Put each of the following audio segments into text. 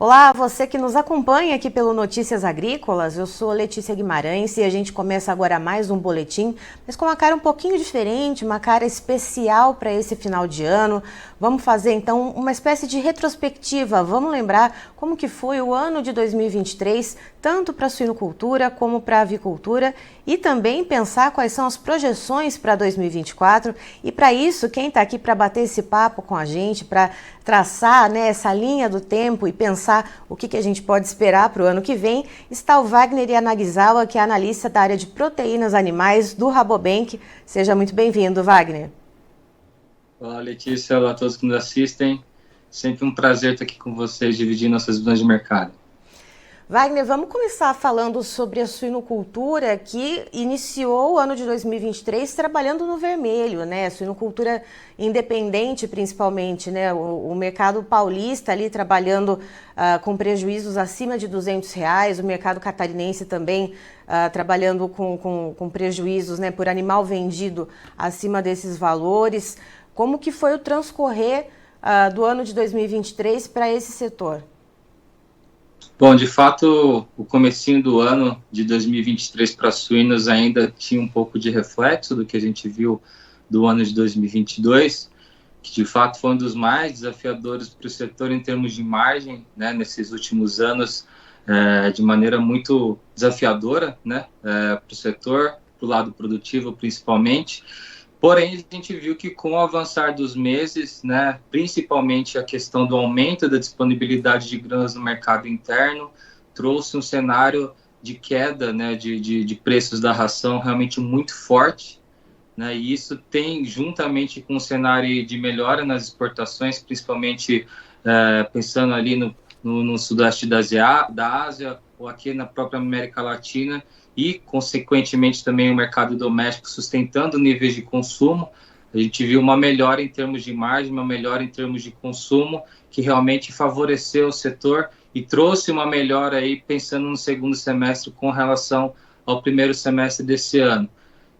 Olá, você que nos acompanha aqui pelo Notícias Agrícolas, eu sou Letícia Guimarães e a gente começa agora mais um boletim, mas com uma cara um pouquinho diferente, uma cara especial para esse final de ano. Vamos fazer então uma espécie de retrospectiva, vamos lembrar como que foi o ano de 2023, tanto para a suinocultura como para a avicultura e também pensar quais são as projeções para 2024. E para isso, quem está aqui para bater esse papo com a gente, para traçar, né, essa linha do tempo e pensar o que a gente pode esperar para o ano que vem, está o Wagner Yanagisawa, que é analista da área de proteínas animais do Rabobank. Seja muito bem-vindo, Wagner. Olá, Letícia. Olá a todos que nos assistem. Sempre um prazer estar aqui com vocês, dividindo nossas visões de mercado. Wagner, vamos começar falando sobre a suinocultura, que iniciou o ano de 2023 trabalhando no vermelho, né? A suinocultura independente, principalmente, né? O mercado paulista ali trabalhando com prejuízos acima de R$200, o mercado catarinense também trabalhando com prejuízos, né, por animal vendido acima desses valores. Como que foi o transcorrer do ano de 2023 para esse setor? Bom, de fato, o comecinho do ano de 2023 para suínos ainda tinha um pouco de reflexo do que a gente viu do ano de 2022, que de fato foi um dos mais desafiadores para o setor em termos de margem, né, nesses últimos anos, de maneira muito desafiadora, né, para o setor, para o lado produtivo principalmente. Porém, a gente viu que com o avançar dos meses, né, principalmente a questão do aumento da disponibilidade de grãos no mercado interno, trouxe um cenário de queda, né, de preços da ração realmente muito forte, né, e isso tem, juntamente com o cenário de melhora nas exportações, principalmente pensando ali no sudeste da Ásia ou aqui na própria América Latina, e, consequentemente, também o mercado doméstico sustentando níveis de consumo. A gente viu uma melhora em termos de margem, uma melhora em termos de consumo, que realmente favoreceu o setor e trouxe uma melhora aí, pensando no segundo semestre com relação ao primeiro semestre desse ano.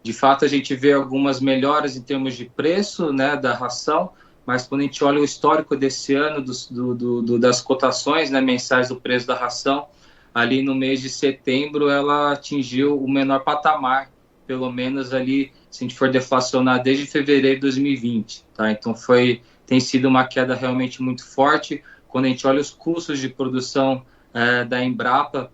De fato, a gente vê algumas melhoras em termos de preço, né, da ração, mas quando a gente olha o histórico desse ano, das cotações, né, mensais do preço da ração, ali no mês de setembro ela atingiu o menor patamar, pelo menos ali, se a gente for deflacionar, desde fevereiro de 2020. Tá? Então tem sido uma queda realmente muito forte. Quando a gente olha os custos de produção da Embrapa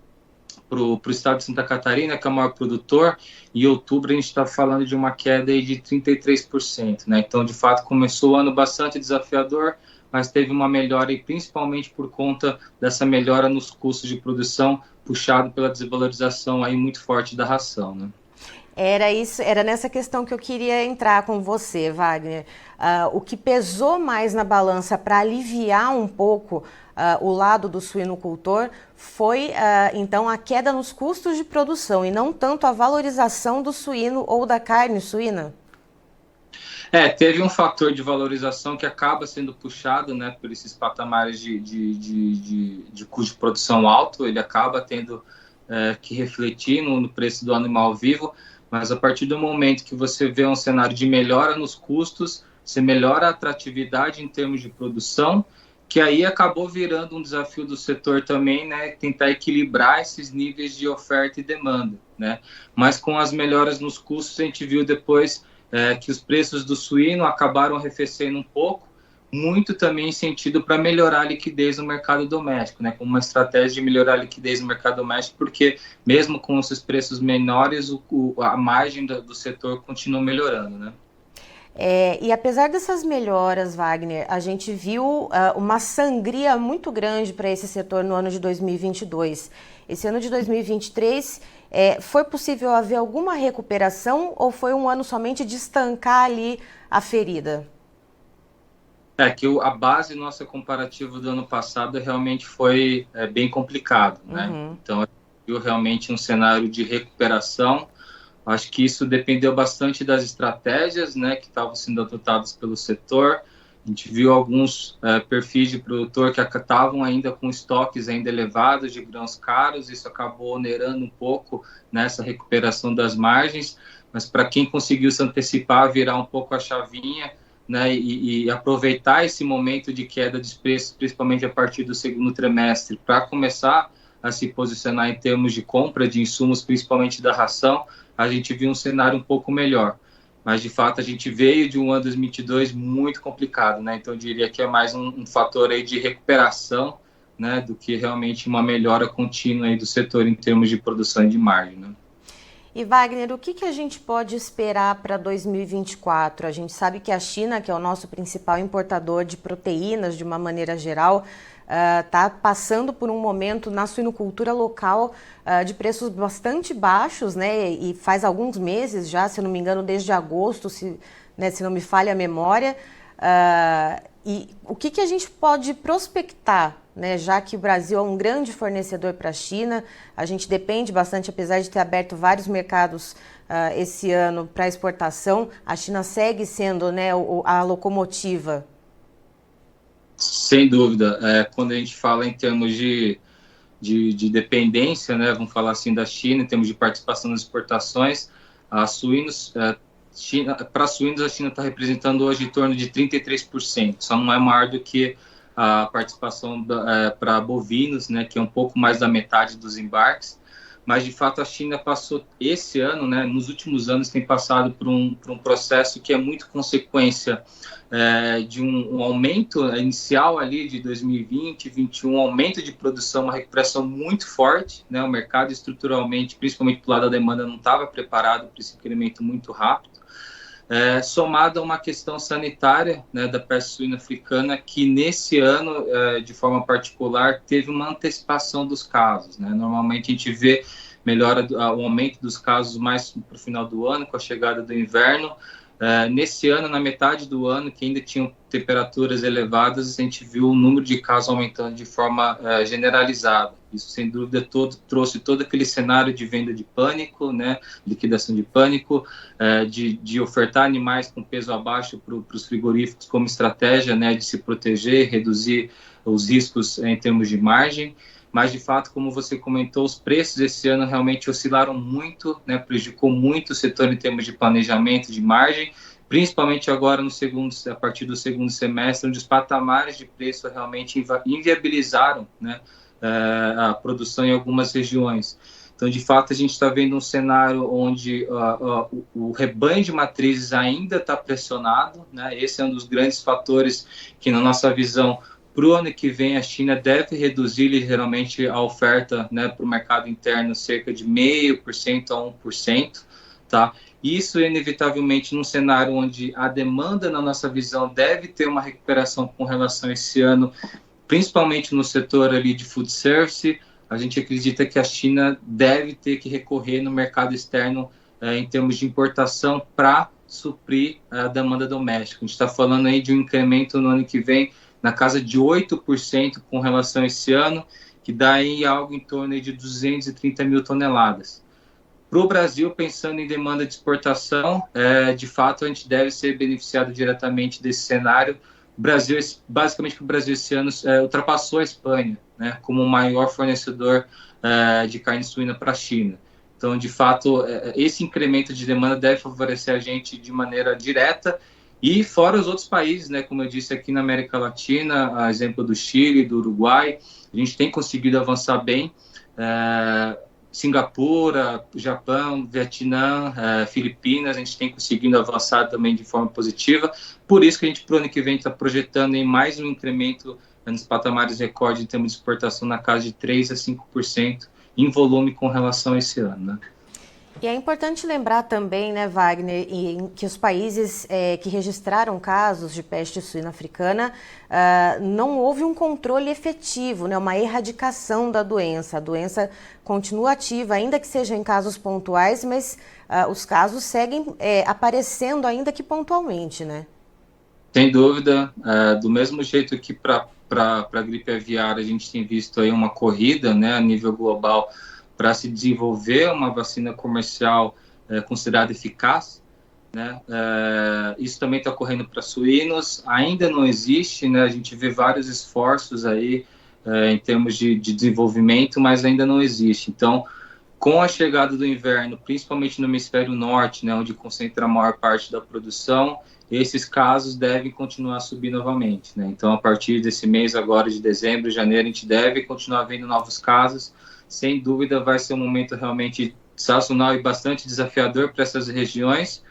para o estado de Santa Catarina, que é o maior produtor, em outubro a gente está falando de uma queda aí de 33%. Né? Então, de fato, começou o ano bastante desafiador, mas teve uma melhora, e principalmente por conta dessa melhora nos custos de produção, puxado pela desvalorização aí muito forte da ração, né? Era nessa questão que eu queria entrar com você, Wagner. O que pesou mais na balança para aliviar um pouco o lado do suinocultor foi, então, a queda nos custos de produção e não tanto a valorização do suíno ou da carne suína? Teve um fator de valorização que acaba sendo puxado, né, por esses patamares de custo de produção alto. Ele acaba tendo que refletir no preço do animal vivo, mas a partir do momento que você vê um cenário de melhora nos custos, você melhora a atratividade em termos de produção, que aí acabou virando um desafio do setor também, né, tentar equilibrar esses níveis de oferta e demanda, né. Mas com as melhoras nos custos, a gente viu depois que os preços do suíno acabaram arrefecendo um pouco, muito também em sentido para melhorar a liquidez no mercado doméstico, né, como uma estratégia de melhorar a liquidez no mercado doméstico, porque mesmo com esses preços menores, a margem do setor continua melhorando, né. E apesar dessas melhoras, Wagner, a gente viu uma sangria muito grande para esse setor no ano de 2022. Esse ano de 2023, foi possível haver alguma recuperação ou foi um ano somente de estancar ali a ferida? Que a base nossa comparativa do ano passado realmente foi bem complicado, né? Uhum. Então, viu realmente um cenário de recuperação. Acho que isso dependeu bastante das estratégias, né, que estavam sendo adotadas pelo setor. A gente viu alguns perfis de produtor que estavam ainda com estoques ainda elevados de grãos caros. Isso acabou onerando um pouco nessa recuperação das margens. Mas para quem conseguiu se antecipar, virar um pouco a chavinha, né, e aproveitar esse momento de queda dos preços, principalmente a partir do segundo trimestre, para começar a se posicionar em termos de compra de insumos, principalmente da ração, a gente viu um cenário um pouco melhor. Mas, de fato, a gente veio de um ano 2022 muito complicado, né? Então, eu diria que é mais um fator aí de recuperação, né, do que realmente uma melhora contínua aí do setor em termos de produção e de margem, né? E Wagner, o que a gente pode esperar para 2024? A gente sabe que a China, que é o nosso principal importador de proteínas de uma maneira geral, está passando por um momento na suinocultura local de preços bastante baixos, né? E faz alguns meses já, se não me engano, desde agosto, se não me falha a memória. E o que a gente pode prospectar, né, já que o Brasil é um grande fornecedor para a China, a gente depende bastante, apesar de ter aberto vários mercados esse ano para exportação, a China segue sendo, né, a locomotiva. Sem dúvida. Quando a gente fala em termos de dependência, né, vamos falar assim da China, em termos de participação nas exportações, para suínos a China está representando hoje em torno de 33%, só não é maior do que a participação para bovinos, né, que é um pouco mais da metade dos embarques, mas de fato a China passou esse ano, né, nos últimos anos tem passado por um processo que é muito consequência de um aumento inicial ali de 2020, 2021, um aumento de produção, uma recuperação muito forte, né, o mercado estruturalmente, principalmente do lado da demanda, não estava preparado para esse incremento muito rápido. Somado a uma questão sanitária, né, da peste suína africana, que nesse ano, de forma particular, teve uma antecipação dos casos, né? Normalmente a gente vê o aumento dos casos mais para o final do ano, com a chegada do inverno. Nesse ano, na metade do ano, que ainda tinham temperaturas elevadas, a gente viu o número de casos aumentando de forma generalizada. Isso, sem dúvida, trouxe todo aquele cenário de venda de pânico, né, liquidação de pânico, de ofertar animais com peso abaixo para os frigoríficos como estratégia, né, de se proteger, reduzir os riscos em termos de margem. Mas, de fato, como você comentou, os preços esse ano realmente oscilaram muito, né, prejudicou muito o setor em termos de planejamento, de margem, principalmente agora a partir do segundo semestre, onde os patamares de preço realmente inviabilizaram, né, a produção em algumas regiões. Então, de fato, a gente está vendo um cenário onde o rebanho de matrizes ainda está pressionado, né? Esse é um dos grandes fatores que, na nossa visão, para o ano que vem, a China deve reduzir ligeiramente a oferta, né, para o mercado interno cerca de 0,5% a 1%. Tá? Isso, inevitavelmente, num cenário onde a demanda, na nossa visão, deve ter uma recuperação com relação a esse ano, principalmente no setor ali de food service. A gente acredita que a China deve ter que recorrer no mercado externo em termos de importação para suprir a demanda doméstica. A gente está falando aí de um incremento no ano que vem na casa de 8% com relação a esse ano, que dá aí algo em torno de 230 mil toneladas. Para o Brasil, pensando em demanda de exportação, de fato a gente deve ser beneficiado diretamente desse cenário. Basicamente o Brasil esse ano ultrapassou a Espanha, né, como o maior fornecedor de carne suína para a China. Então, de fato, esse incremento de demanda deve favorecer a gente de maneira direta. E fora os outros países, né, como eu disse aqui na América Latina, a exemplo do Chile, do Uruguai, a gente tem conseguido avançar bem. Singapura, Japão, Vietnã, Filipinas, a gente tem conseguido avançar também de forma positiva. Por isso que a gente, para o ano que vem, está projetando em mais um incremento nos patamares recorde em termos de exportação na casa de 3% a 5% em volume com relação a esse ano, né? E é importante lembrar também, né, Wagner, que os países que registraram casos de peste suína africana, não houve um controle efetivo, né, uma erradicação da doença. A doença continua ativa, ainda que seja em casos pontuais, mas os casos seguem aparecendo, ainda que pontualmente, né? Sem dúvida. Do mesmo jeito que para a gripe aviária a gente tem visto aí uma corrida, né, a nível global, para se desenvolver uma vacina comercial considerada eficaz, né? Isso também está ocorrendo para suínos, ainda não existe, né? A gente vê vários esforços aí em termos de desenvolvimento, mas ainda não existe. Então, com a chegada do inverno, principalmente no hemisfério norte, né, onde concentra a maior parte da produção, esses casos devem continuar a subir novamente, né? Então, a partir desse mês agora de dezembro, janeiro, a gente deve continuar vendo novos casos. Sem dúvida, vai ser um momento realmente sazonal e bastante desafiador para essas regiões.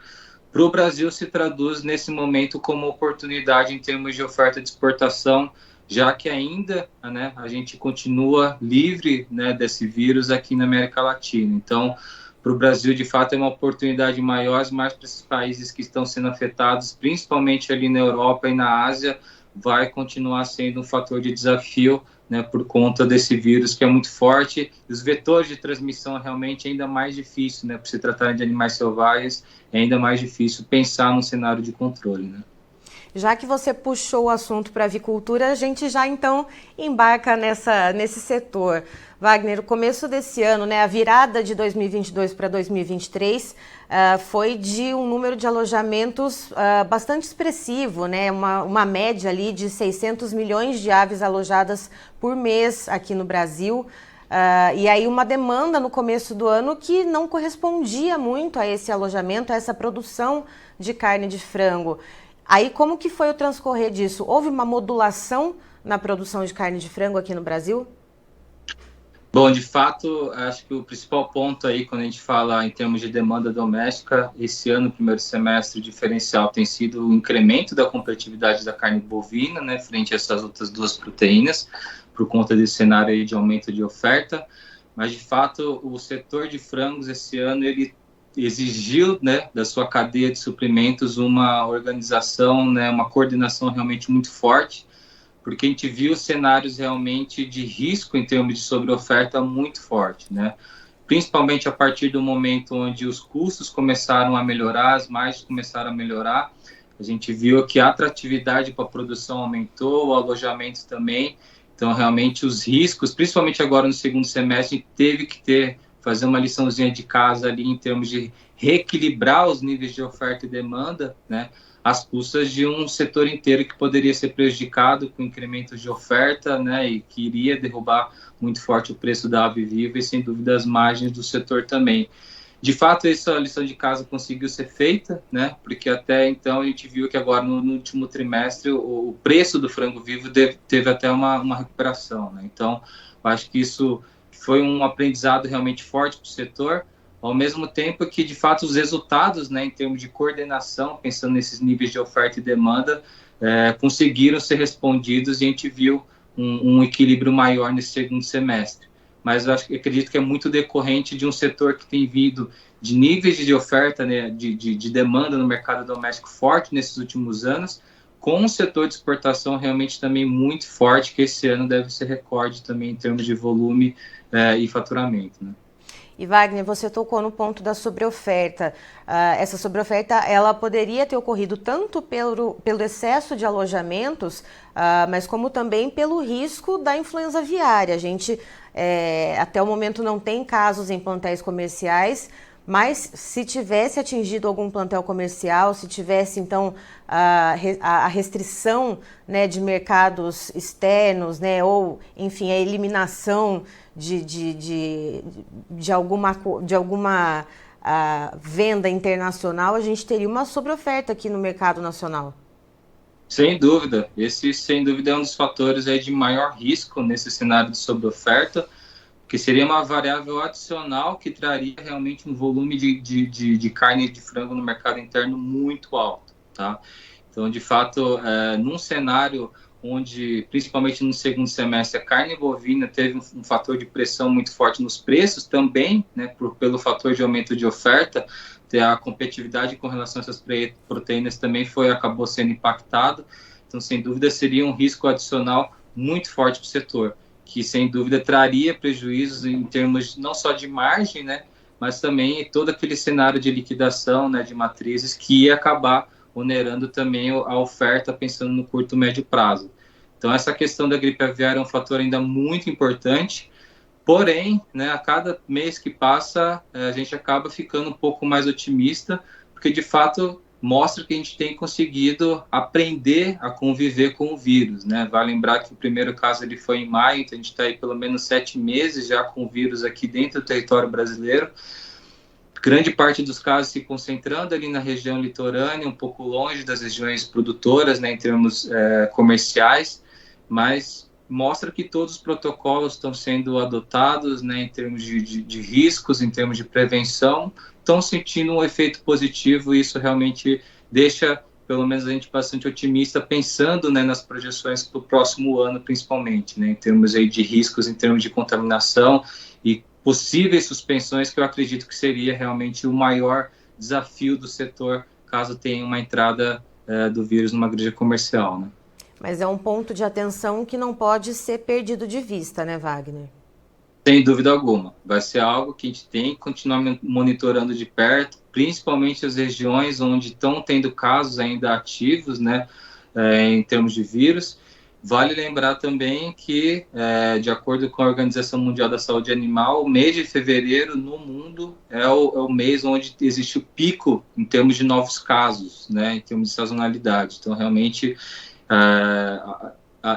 Para o Brasil, se traduz nesse momento como oportunidade em termos de oferta de exportação, já que ainda, né, a gente continua livre, né, desse vírus aqui na América Latina. Então, para o Brasil, de fato, é uma oportunidade maior, mas para esses países que estão sendo afetados, principalmente ali na Europa e na Ásia, vai continuar sendo um fator de desafio, né, por conta desse vírus que é muito forte. Os vetores de transmissão é realmente ainda mais difícil, né, por se tratar de animais selvagens, é ainda mais difícil pensar num cenário de controle, né. Já que você puxou o assunto para a avicultura, a gente já então embarca nesse setor. Wagner, o começo desse ano, né, a virada de 2022 para 2023 foi de um número de alojamentos bastante expressivo, né, uma média ali de 600 milhões de aves alojadas por mês aqui no Brasil. E aí uma demanda no começo do ano que não correspondia muito a esse alojamento, a essa produção de carne de frango. Aí, como que foi o transcorrer disso? Houve uma modulação na produção de carne de frango aqui no Brasil? Bom, de fato, acho que o principal ponto aí, quando a gente fala em termos de demanda doméstica, esse ano, primeiro semestre, o diferencial tem sido o incremento da competitividade da carne bovina, né, frente a essas outras duas proteínas, por conta desse cenário aí de aumento de oferta. Mas, de fato, o setor de frangos esse ano, ele exigiu, né, da sua cadeia de suprimentos uma organização, né, uma coordenação realmente muito forte, porque a gente viu cenários realmente de risco em termos de sobreoferta muito forte, né? Principalmente a partir do momento onde os custos começaram a melhorar, as margens começaram a melhorar, a gente viu que a atratividade para a produção aumentou, o alojamento também, então realmente os riscos, principalmente agora no segundo semestre, teve que fazer uma liçãozinha de casa ali em termos de reequilibrar os níveis de oferta e demanda, né, às custas de um setor inteiro que poderia ser prejudicado com incrementos de oferta, né, e que iria derrubar muito forte o preço da ave viva e, sem dúvida, as margens do setor também. De fato, essa lição de casa conseguiu ser feita, né, porque até então a gente viu que agora no último trimestre o preço do frango vivo teve até uma recuperação, né, então eu acho que isso foi um aprendizado realmente forte para o setor, ao mesmo tempo que, de fato, os resultados, né, em termos de coordenação, pensando nesses níveis de oferta e demanda, conseguiram ser respondidos e a gente viu um equilíbrio maior nesse segundo semestre. Mas eu acredito que é muito decorrente de um setor que tem vindo de níveis de oferta, né, de demanda no mercado doméstico forte nesses últimos anos, com um setor de exportação realmente também muito forte, que esse ano deve ser recorde também em termos de volume e faturamento, né? E Wagner, você tocou no ponto da sobreoferta. Essa sobreoferta, ela poderia ter ocorrido tanto pelo excesso de alojamentos, mas como também pelo risco da influenza aviária. A gente, até o momento, não tem casos em plantéis comerciais, mas se tivesse atingido algum plantel comercial, se tivesse, então, a restrição, né, de mercados externos, né, ou, enfim, a eliminação de alguma venda internacional, a gente teria uma sobreoferta aqui no mercado nacional. Sem dúvida. Esse, sem dúvida, é um dos fatores aí de maior risco nesse cenário de sobreoferta, que seria uma variável adicional que traria realmente um volume de carne de frango no mercado interno muito alto, tá? Então, de fato, num cenário onde, principalmente no segundo semestre, a carne bovina teve um fator de pressão muito forte nos preços também, né, pelo fator de aumento de oferta, a competitividade com relação a essas proteínas também acabou sendo impactado. Então, sem dúvida, seria um risco adicional muito forte para o setor, que sem dúvida traria prejuízos em termos não só de margem, né, mas também todo aquele cenário de liquidação, né, de matrizes que ia acabar onerando também a oferta pensando no curto e médio prazo. Então essa questão da gripe aviária é um fator ainda muito importante, porém, né, a cada mês que passa a gente acaba ficando um pouco mais otimista, porque de fato mostra que a gente tem conseguido aprender a conviver com o vírus, né? Vale lembrar que o primeiro caso ele foi em maio, então a gente está aí pelo menos 7 meses já com o vírus aqui dentro do território brasileiro. grande parte dos casos se concentrando ali na região litorânea, um pouco longe das regiões produtoras, né, em termos comerciais, mas mostra que todos os protocolos estão sendo adotados, né, em termos de riscos, em termos de prevenção, estão sentindo um efeito positivo, e isso realmente deixa, pelo menos, a gente bastante otimista, pensando, né, nas projeções para o próximo ano, principalmente, né, em termos aí de riscos, em termos de contaminação e possíveis suspensões, que eu acredito que seria realmente o maior desafio do setor, caso tenha uma entrada do vírus numa granja comercial, né. Mas é um ponto de atenção que não pode ser perdido de vista, né, Wagner? Sem dúvida alguma. Vai ser algo que a gente tem que continuar monitorando de perto, principalmente as regiões onde estão tendo casos ainda ativos, né, em termos de vírus. Vale lembrar também que, de acordo com a Organização Mundial da Saúde Animal, o mês de fevereiro no mundo é o mês onde existe o pico em termos de novos casos, né, em termos de sazonalidade. Então, realmente,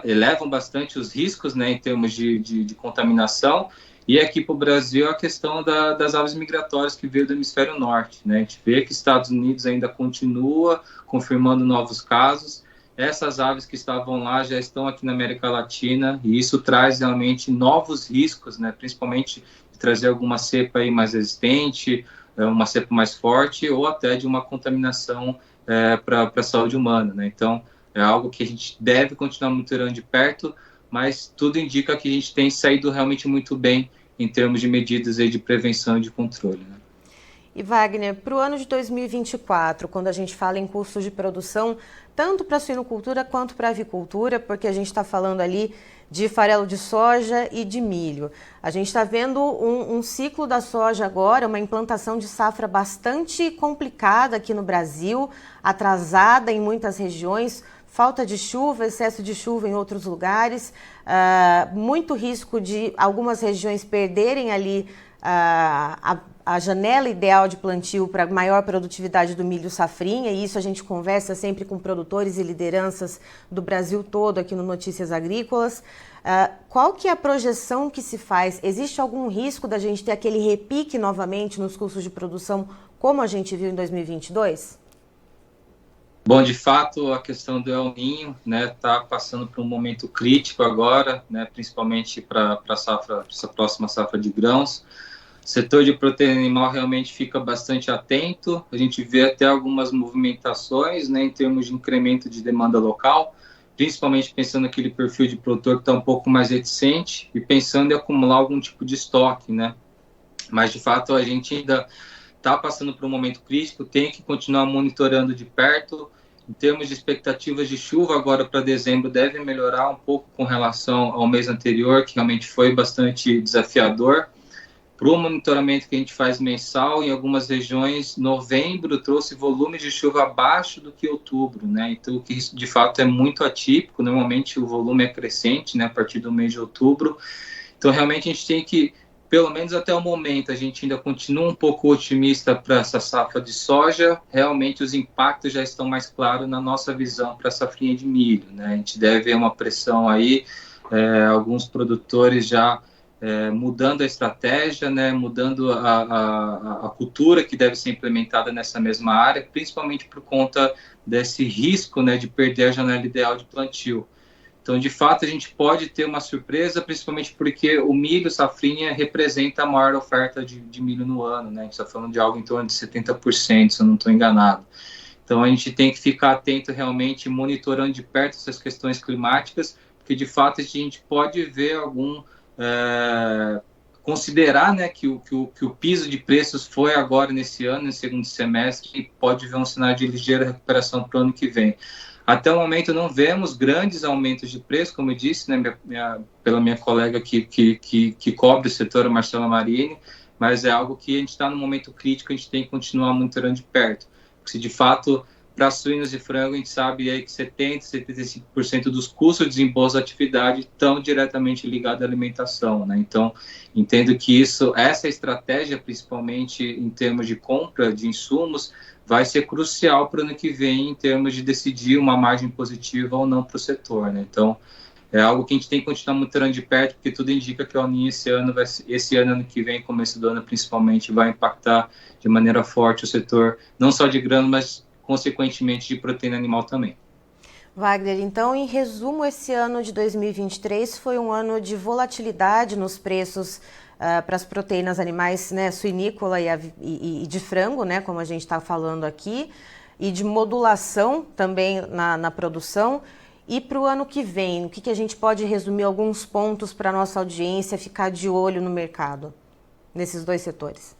elevam bastante os riscos, né, em termos de contaminação. E aqui para o Brasil a questão das aves migratórias que veio do hemisfério norte, né? A gente vê que Estados Unidos ainda continua confirmando novos casos. Essas aves que estavam lá já estão aqui na América Latina, e isso traz realmente novos riscos, né? Principalmente de trazer alguma cepa aí mais resistente, uma cepa mais forte, ou até de uma contaminação para a saúde humana, né? Então, é algo que a gente deve continuar monitorando de perto, mas tudo indica que a gente tem saído realmente muito bem em termos de medidas aí de prevenção e de controle, né? E Wagner, para o ano de 2024, quando a gente fala em custos de produção, tanto para a suinocultura quanto para a avicultura, porque a gente está falando ali de farelo de soja e de milho. A gente está vendo um ciclo da soja agora, uma implantação de safra bastante complicada aqui no Brasil, atrasada em muitas regiões, falta de chuva, excesso de chuva em outros lugares, muito risco de algumas regiões perderem ali a janela ideal de plantio para maior produtividade do milho safrinha, e isso a gente conversa sempre com produtores e lideranças do Brasil todo aqui no Notícias Agrícolas. Qual que é a projeção que se faz? Existe algum risco da gente ter aquele repique novamente nos custos de produção como a gente viu em 2022? Bom, de fato, a questão do El Niño, né, está passando por um momento crítico agora, né, principalmente para essa próxima safra de grãos. O setor de proteína animal realmente fica bastante atento. A gente vê até algumas movimentações, né, em termos de incremento de demanda local, principalmente pensando naquele perfil de produtor que está um pouco mais reticente e pensando em acumular algum tipo de estoque, né. Mas, de fato, a gente ainda está passando por um momento crítico, tem que continuar monitorando de perto. Em termos de expectativas de chuva, agora para dezembro deve melhorar um pouco com relação ao mês anterior, que realmente foi bastante desafiador. Para o monitoramento que a gente faz mensal, em algumas regiões, novembro trouxe volumes de chuva abaixo do que outubro, né? Então, o que de fato é muito atípico, normalmente o volume é crescente, né, a partir do mês de outubro. Então, realmente a gente tem que, pelo menos até o momento, a gente ainda continua um pouco otimista para essa safra de soja. Realmente os impactos já estão mais claros na nossa visão para a safrinha de milho, né? A gente deve ver uma pressão aí, alguns produtores já mudando a estratégia, né? Mudando a cultura que deve ser implementada nessa mesma área, principalmente por conta desse risco, né, de perder a janela ideal de plantio. Então, de fato, a gente pode ter uma surpresa, principalmente porque o milho safrinha representa a maior oferta de milho no ano, né? A gente está falando de algo em torno de 70%, se eu não estou enganado. Então, a gente tem que ficar atento realmente, monitorando de perto essas questões climáticas, porque, de fato, a gente pode ver considerar, né, que o piso de preços foi agora nesse ano, no segundo semestre, e pode ver um sinal de ligeira recuperação para o ano que vem. Até o momento não vemos grandes aumentos de preço, como eu disse, né, pela minha colega que cobre o setor, a Marcela Marini, mas é algo que a gente está num momento crítico, a gente tem que continuar monitorando de perto. Porque se de fato, para suínos e frango, a gente sabe aí que 70%, 75% dos custos de desembolso da atividade estão diretamente ligados à alimentação, né? Então, entendo que essa estratégia, principalmente em termos de compra de insumos, vai ser crucial para o ano que vem em termos de decidir uma margem positiva ou não para o setor, né? Então, é algo que a gente tem que continuar monitorando de perto, porque tudo indica que o El Niño ano que vem, começo do ano principalmente, vai impactar de maneira forte o setor, não só de grãos, mas consequentemente de proteína animal também. Wagner, então, em resumo, esse ano de 2023 foi um ano de volatilidade nos preços para as proteínas animais, né, suinícola e de frango, né, como a gente está falando aqui, e de modulação também na produção. E para o ano que vem, o que a gente pode resumir alguns pontos para a nossa audiência ficar de olho no mercado, nesses dois setores?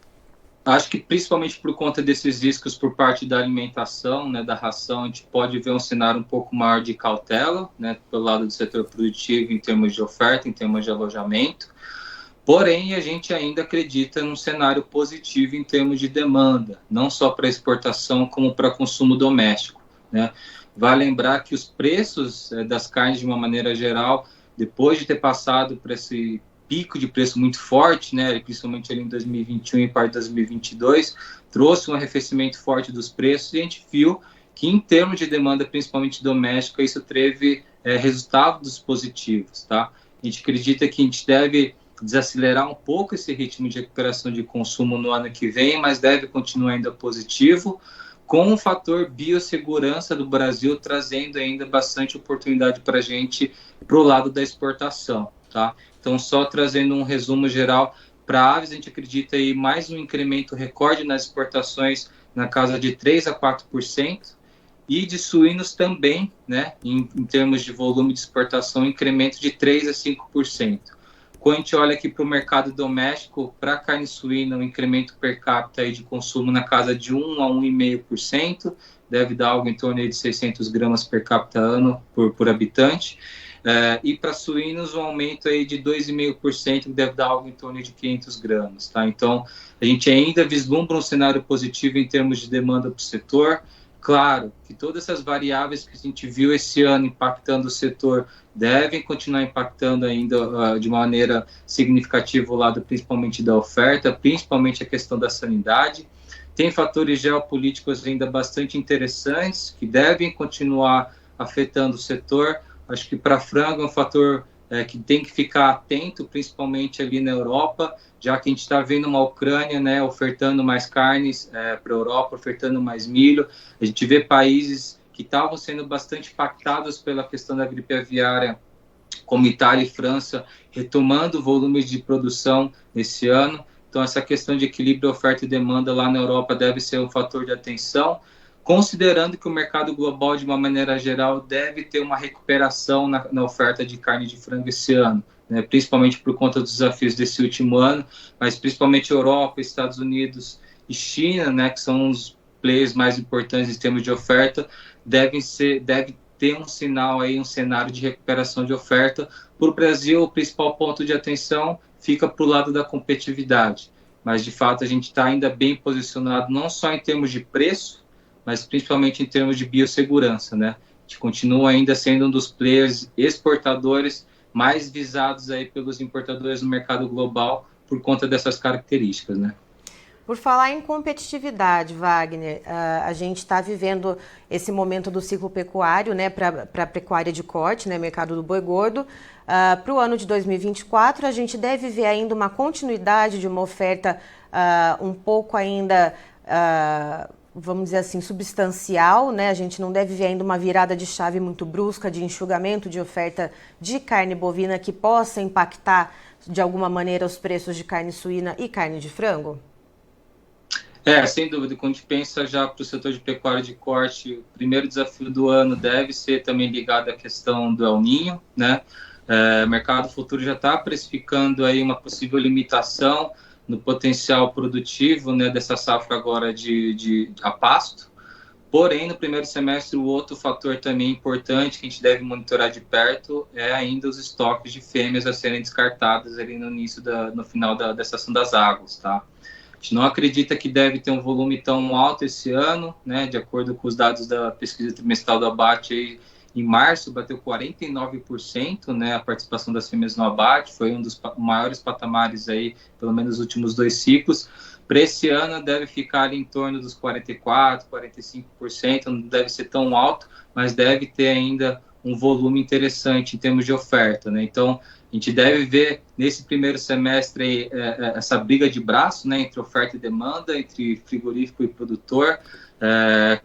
Acho que principalmente por conta desses riscos por parte da alimentação, né, da ração, a gente pode ver um cenário um pouco maior de cautela, né, pelo lado do setor produtivo em termos de oferta, em termos de alojamento. Porém, a gente ainda acredita num cenário positivo em termos de demanda, não só para exportação como para consumo doméstico, né? Vale lembrar que os preços das carnes, de uma maneira geral, depois de ter passado por esse pico de preço muito forte, né, principalmente ali em 2021 e parte de 2022, trouxe um arrefecimento forte dos preços e a gente viu que, em termos de demanda, principalmente doméstica, isso teve resultados positivos, tá? A gente acredita que a gente deve desacelerar um pouco esse ritmo de recuperação de consumo no ano que vem, mas deve continuar ainda positivo, com o fator biossegurança do Brasil trazendo ainda bastante oportunidade para a gente para o lado da exportação, tá? Então, só trazendo um resumo geral, para aves a gente acredita aí mais um incremento recorde nas exportações na casa de 3 a 4%, e de suínos também, né, em termos de volume de exportação, um incremento de 3 a 5%. Quando a gente olha aqui para o mercado doméstico, para a carne suína, um incremento per capita aí de consumo na casa de 1 a 1,5%, deve dar algo em torno aí de 600 gramas per capita ano por habitante. E para suínos, um aumento aí de 2,5%, que deve dar algo em torno de 500 gramas. Tá? Então, a gente ainda vislumbra um cenário positivo em termos de demanda para o setor. Claro que todas essas variáveis que a gente viu esse ano impactando o setor devem continuar impactando ainda de maneira significativa o lado principalmente da oferta, principalmente a questão da sanidade. Tem fatores geopolíticos ainda bastante interessantes que devem continuar afetando o setor. Acho que para frango é um fator que tem que ficar atento, principalmente ali na Europa, já que a gente está vendo uma Ucrânia, né, ofertando mais carnes para a Europa, ofertando mais milho. A gente vê países que estavam sendo bastante impactados pela questão da gripe aviária, como Itália e França, retomando volumes de produção esse ano. Então, essa questão de equilíbrio oferta e demanda lá na Europa deve ser um fator de atenção, considerando que o mercado global, de uma maneira geral, deve ter uma recuperação na oferta de carne de frango esse ano, né, principalmente por conta dos desafios desse último ano, mas principalmente Europa, Estados Unidos e China, né, que são os players mais importantes em termos de oferta, deve ter um sinal aí, um cenário de recuperação de oferta. Para o Brasil, o principal ponto de atenção fica para o lado da competitividade, mas de fato a gente está ainda bem posicionado, não só em termos de preço, mas principalmente em termos de biossegurança, né? A gente continua ainda sendo um dos players exportadores mais visados aí pelos importadores no mercado global por conta dessas características, né? Por falar em competitividade, Wagner, a gente está vivendo esse momento do ciclo pecuário, né, para a pecuária de corte, né, mercado do boi gordo. Para o ano de 2024, a gente deve ver ainda uma continuidade de uma oferta um pouco ainda, vamos dizer assim, substancial, né? A gente não deve ver ainda uma virada de chave muito brusca de enxugamento de oferta de carne bovina que possa impactar de alguma maneira os preços de carne suína e carne de frango? Sem dúvida, quando a gente pensa já para o setor de pecuária de corte, o primeiro desafio do ano deve ser também ligado à questão do El Niño, né? O mercado futuro já está precificando aí uma possível limitação no potencial produtivo, né, dessa safra agora a pasto. Porém, no primeiro semestre, o outro fator também importante que a gente deve monitorar de perto é ainda os estoques de fêmeas a serem descartadas ali no final da estação das águas, tá? A gente não acredita que deve ter um volume tão alto esse ano, né? De acordo com os dados da pesquisa trimestral do abate, aí, em março bateu 49%, né, a participação das fêmeas no abate, foi um dos maiores patamares aí, pelo menos nos últimos 2 ciclos. Para esse ano deve ficar ali em torno dos 44%, 45%, não deve ser tão alto, mas deve ter ainda um volume interessante em termos de oferta, né? Então, a gente deve ver nesse primeiro semestre essa briga de braço, né, entre oferta e demanda, entre frigorífico e produtor,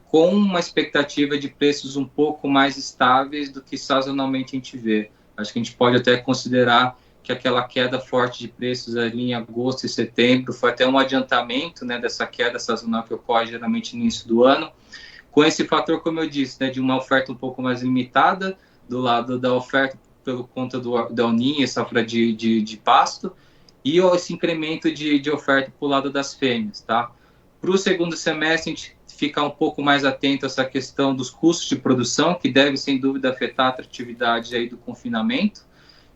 com uma expectativa de preços um pouco mais estáveis do que sazonalmente a gente vê. Acho que a gente pode até considerar que aquela queda forte de preços ali em agosto e setembro foi até um adiantamento, né, dessa queda sazonal que ocorre geralmente no início do ano, com esse fator, como eu disse, né, de uma oferta um pouco mais limitada do lado da oferta pelo conta da El Niño, safra de pasto, e esse incremento de oferta para o lado das fêmeas, tá? Para o segundo semestre, a gente ficar um pouco mais atento a essa questão dos custos de produção, que deve, sem dúvida, afetar a atratividade aí do confinamento,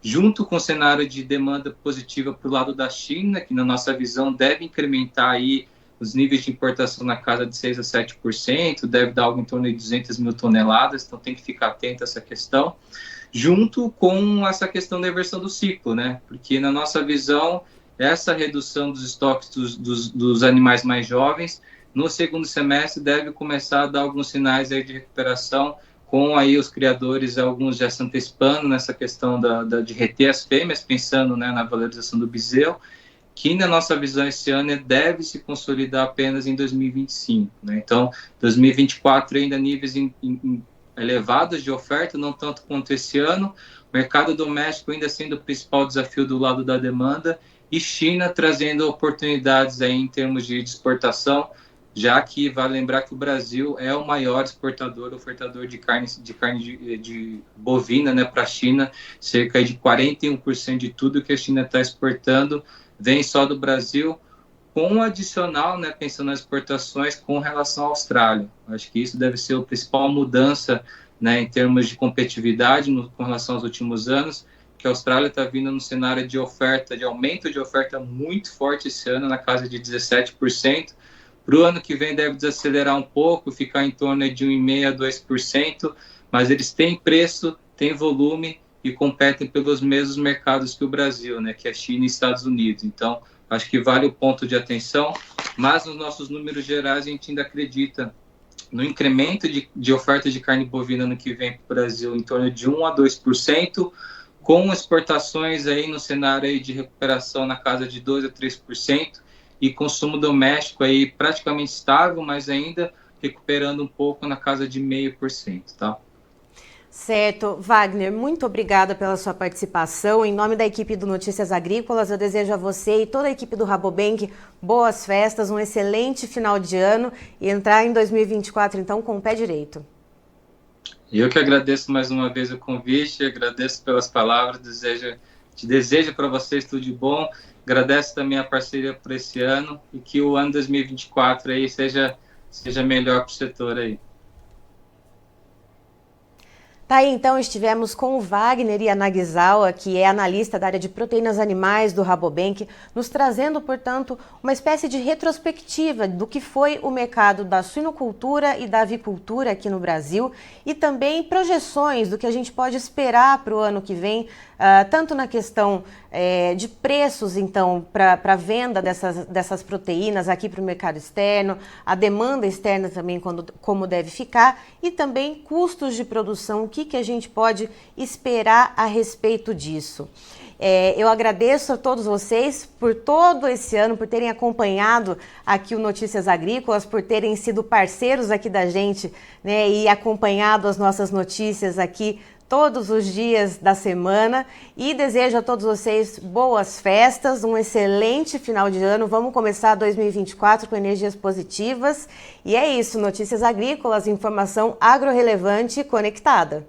junto com o cenário de demanda positiva para o lado da China, que, na nossa visão, deve incrementar aí os níveis de importação na casa de 6% a 7%, deve dar algo em torno de 200 mil toneladas, então tem que ficar atento a essa questão, junto com essa questão da inversão do ciclo, né? Porque, na nossa visão, essa redução dos estoques dos animais mais jovens, no segundo semestre, deve começar a dar alguns sinais aí de recuperação, com aí os criadores, alguns já se antecipando nessa questão de reter as fêmeas, pensando, né, na valorização do bezerro, que na nossa visão esse ano deve se consolidar apenas em 2025. Né? Então, 2024 ainda níveis elevados de oferta, não tanto quanto esse ano, mercado doméstico ainda sendo o principal desafio do lado da demanda, e China trazendo oportunidades aí em termos de exportação, já que vale lembrar que o Brasil é o maior ofertador de carne de bovina, né, para a China, cerca de 41% de tudo que a China está exportando vem só do Brasil, com um adicional, né, pensando nas exportações com relação à Austrália. Acho que isso deve ser a principal mudança, né, em termos de competitividade com relação aos últimos anos, que a Austrália está vindo num cenário de oferta, de aumento de oferta muito forte esse ano, na casa de 17%. Para o ano que vem deve desacelerar um pouco, ficar em torno de 1,5% a 2%, mas eles têm preço, têm volume e competem pelos mesmos mercados que o Brasil, né, que é China e Estados Unidos. Então, acho que vale o ponto de atenção, mas nos nossos números gerais a gente ainda acredita no incremento de oferta de carne bovina no que vem para o Brasil em torno de 1% a 2%, com exportações aí no cenário aí de recuperação na casa de 2% a 3%, e consumo doméstico aí praticamente estável, mas ainda recuperando um pouco na casa de 0,5%, tá? Certo. Wagner, muito obrigada pela sua participação. Em nome da equipe do Notícias Agrícolas, eu desejo a você e toda a equipe do Rabobank boas festas, um excelente final de ano e entrar em 2024, então, com o pé direito. Eu que agradeço mais uma vez o convite, agradeço pelas palavras, desejo para vocês tudo de bom, agradeço também a parceria por esse ano e que o ano 2024 aí seja melhor para o setor aí. Tá aí, então, estivemos com o Wagner Yanagisawa, que é analista da área de proteínas animais do Rabobank, nos trazendo, portanto, uma espécie de retrospectiva do que foi o mercado da suinocultura e da avicultura aqui no Brasil e também projeções do que a gente pode esperar para o ano que vem, tanto na questão de preços, então, para a venda dessas proteínas aqui para o mercado externo, a demanda externa também como deve ficar e também custos de produção, o que a gente pode esperar a respeito disso. Eu agradeço a todos vocês por todo esse ano, por terem acompanhado aqui o Notícias Agrícolas, por terem sido parceiros aqui da gente, né, e acompanhado as nossas notícias aqui todos os dias da semana, e desejo a todos vocês boas festas, um excelente final de ano. Vamos começar 2024 com energias positivas. E é isso, Notícias Agrícolas, informação agro-relevante e conectada.